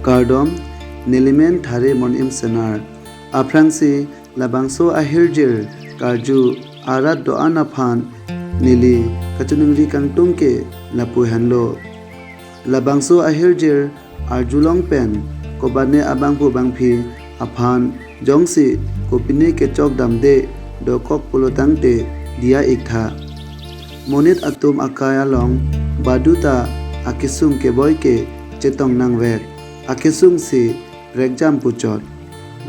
Kardom nilimen thare mon im senar aprangsi labangso ahirjir karju arat do anaphan nili kachunungri kangtungke lapu hanlo labangso ahirjir arjulong pen kobane abangpu bangphi aphan jongsi kopine ke chok damde dokok polotangte dia ikha monit atum akaya long baduta akisung ke boyke chetong nangwek akisung si rekjam puchot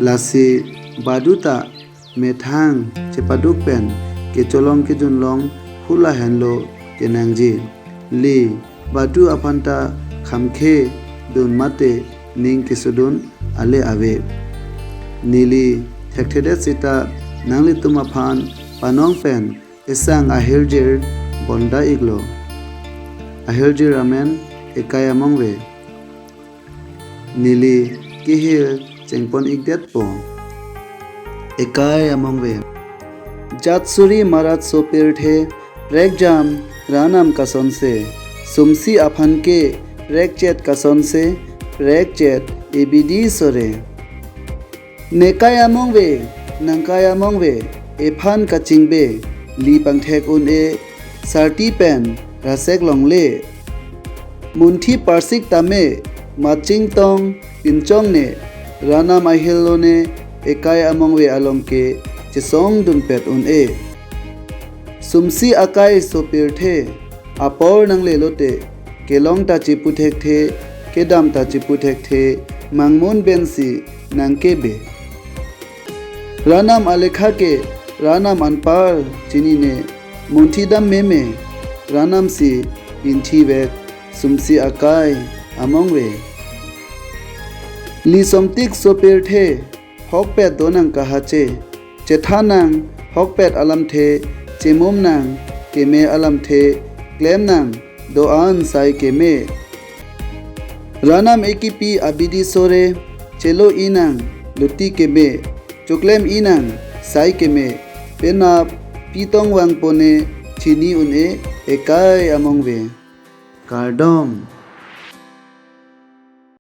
lasi baduta methang chepaduk pen ke cholong ke junlong hula henlo ke nangji li badu apanta khamkhe dun mate ning kisudun ale ave nili thekthede sita nangli tumaphan panong pen esang ahirjir bonda iglo ahirjir amen ekaya mongwe nili kihil chengpon igdet po ekaya mongwe jatsuri marat sopir the rekjam ranam kason se sumsi aphan ke rekchet kason se rekchet ebidi sore nekaya mongwe nangkaya mongwe ephan kachingbe li pangthek un e sarti pen rasek longle munthi parsik tame maching tong pinchong ne rana mahilo ne ekai amongwe alongke chesong dun pet un e sumsi akai sopir the apor nangle lote kelong ta chiputhek the kedam ta chiputhek the mangmon bensi nangkebe ranam alekha ke ranam anpar chini ne munthidam meme ranam si pinthi vek sumsi akai amongwe li somtik sopir the hokpet donang kahache chethanang hokpet alam the chemom nang keme alam the klem nang doan sai keme ranam ekipi abidi sore chelo inang luti keme choklem inang sai keme penap pitong wang pone chini une ekai amongwe kardom